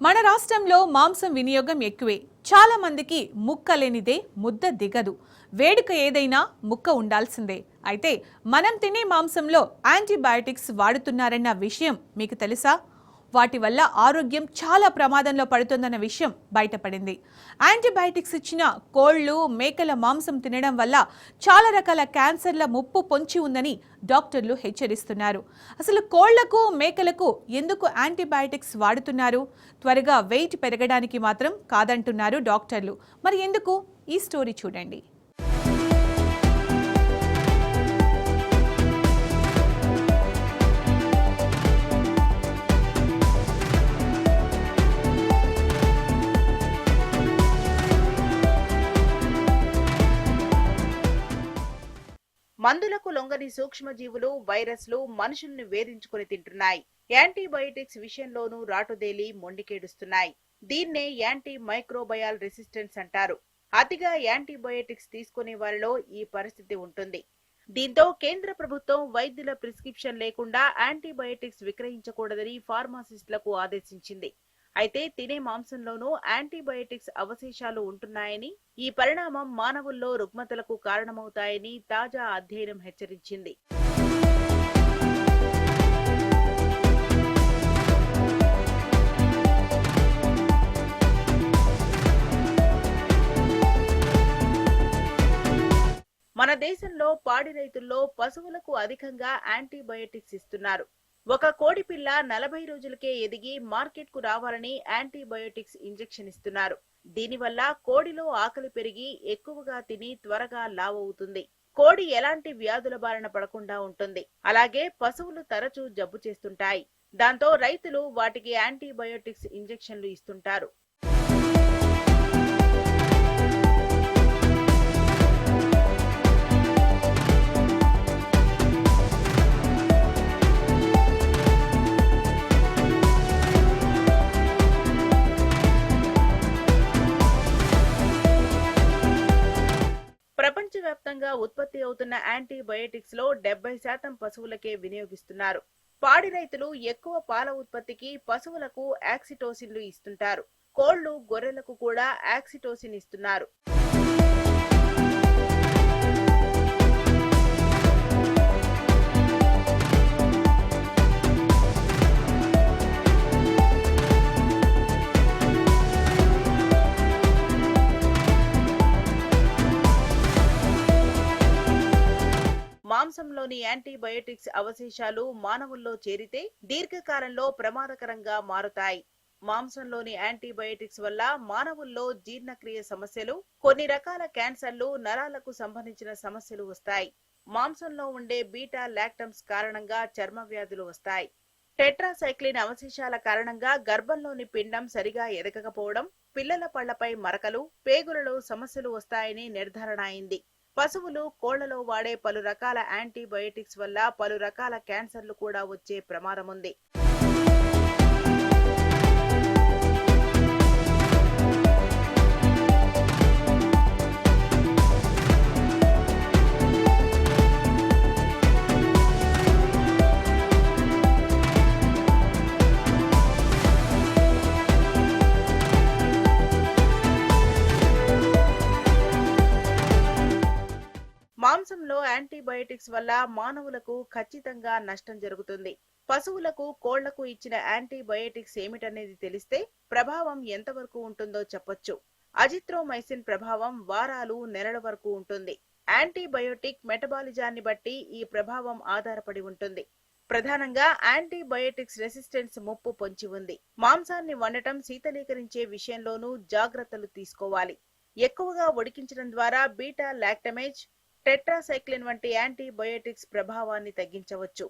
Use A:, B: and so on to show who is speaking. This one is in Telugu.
A: మన రాష్ట్రంలో మాంసం వినియోగం ఎక్కువే. చాలా మందికి ముక్క లేనిదే ముద్ద దిగదు. వేడుక ఏదైనా ముక్క ఉండాల్సిందే. అయితే మనం తినే మాంసంలో యాంటీబయాటిక్స్ వాడుతున్నారన్న విషయం మీకు తెలుసా? వాటి వల్ల ఆరోగ్యం చాలా ప్రమాదంలో పడుతుందన్న విషయం బయటపడింది. యాంటీబయాటిక్స్ ఇచ్చిన కోళ్లు, మేకల మాంసం తినడం వల్ల చాలా రకాల క్యాన్సర్ల ముప్పు పొంచి ఉందని డాక్టర్లు హెచ్చరిస్తున్నారు. అసలు కోళ్లకు, మేకలకు ఎందుకు యాంటీబయాటిక్స్ వాడుతున్నారు? త్వరగా వెయిట్ పెరగడానికి మాత్రం కాదంటున్నారు డాక్టర్లు. మరి ఎందుకు? ఈ స్టోరీ చూడండి.
B: మందులకు లొంగని సూక్ష్మజీవులు, వైరస్లు మనుషుల్ని వేధించుకుని తింటున్నాయి. యాంటీబయోటిక్స్ విషయంలోనూ రాటుదేలి మొండికేడుస్తున్నాయి. దీన్నే యాంటీ మైక్రోబయాల్ రెసిస్టెన్స్ అంటారు. అతిగా యాంటీబయోటిక్స్ తీసుకునే వారిలో ఈ పరిస్థితి ఉంటుంది. దీంతో కేంద్ర ప్రభుత్వం వైద్యుల ప్రిస్క్రిప్షన్ లేకుండా యాంటీబయోటిక్స్ విక్రయించకూడదని ఫార్మాసిస్టులకు ఆదేశించింది. అయితే తినే మాంసంలోనూ యాంటీబయోటిక్స్ అవశేషాలు ఉంటున్నాయని, ఈ పరిణామం మానవుల్లో రుగ్మతలకు కారణమవుతాయని తాజా అధ్యయనం హెచ్చరించింది. మన దేశంలో పాడి రైతుల్లో పశువులకు అధికంగా యాంటీబయోటిక్స్ ఇస్తున్నారు. ఒక కోడి పిల్ల 40 రోజులకే ఎదిగి మార్కెట్ కు రావాలని యాంటీబయోటిక్స్ ఇంజెక్షన్ ఇస్తున్నారు. దీనివల్ల కోడిలో ఆకలి పెరిగి ఎక్కువగా తిని త్వరగా లావవుతుంది. కోడి ఎలాంటి వ్యాధుల బారిన పడకుండా ఉంటుంది. అలాగే పశువులు తరచూ జబ్బు చేస్తుంటాయి. దాంతో రైతులు వాటికి యాంటీబయోటిక్స్ ఇంజెక్షన్లు ఇస్తుంటారు. ప్రపంచవ్యాప్తంగా ఉత్పత్తి అవుతున్న యాంటీబయోటిక్స్ లో 70% పశువులకే వినియోగిస్తున్నారు. పాడి రైతులు ఎక్కువ పాల ఉత్పత్తికి పశువులకు యాక్సిటోసిన్లు ఇస్తుంటారు. కోళ్లు, గొర్రెలకు కూడా యాక్సిటోసిన్ ఇస్తున్నారు. మాంసంలోని యాంటీబయోటిక్స్ అవశేషాలు మానవుల్లో చేరితే దీర్ఘకాలంలో ప్రమాదకరంగా మారుతాయి. మాంసంలోని యాంటీబయోటిక్స్ వల్ల మానవుల్లో జీర్ణక్రియ సమస్యలు, కొన్ని రకాల క్యాన్సర్లు, నరాలకు సంబంధించిన సమస్యలు వస్తాయి. మాంసంలో ఉండే బీటా లాక్టమ్స్ కారణంగా చర్మ వ్యాధులు వస్తాయి. టెట్రాసైక్లిన్ అవశేషాల కారణంగా గర్భంలోని పిండం సరిగా ఎదగకపోవడం, పిల్లల పళ్లపై మరకలు, పేగులలో సమస్యలు వస్తాయని నిర్ధారణ అయింది. పశువులు, కోళ్లలో వాడే పలు రకాల యాంటీబయోటిక్స్ వల్ల పలు రకాల క్యాన్సర్లు కూడా వచ్చే ప్రమాదం ఉంది. మాంసంలో యాంటీబయోటిక్స్ వల్ల మానవులకు ఖచ్చితంగా నష్టం జరుగుతుంది. పశువులకు, కోళ్లకు ఇచ్చిన యాంటీబయోటిక్స్ ఏమిటనేది తెలిస్తే ప్రభావం ఎంతవరకు ఉంటుందో చెప్పొచ్చు. అజిత్రోమైసిన్ ప్రభావం వారాలు, నెలల వరకు ఉంటుంది. యాంటీబయోటిక్ మెటబాలిజాన్ని బట్టి ఈ ప్రభావం ఆధారపడి ఉంటుంది. ప్రధానంగా యాంటీబయోటిక్స్ రెసిస్టెన్స్ ముప్పు పొంచి ఉంది. మాంసాన్ని వండటం, శీతలీకరించే విషయంలోనూ జాగ్రత్తలు తీసుకోవాలి. ఎక్కువగా ఉడికించడం ద్వారా బీటా లాక్టమేజ్, టెట్రాసైక్లిన్ వంటి యాంటీబయోటిక్స్ ప్రభావాన్ని తగ్గించవచ్చు.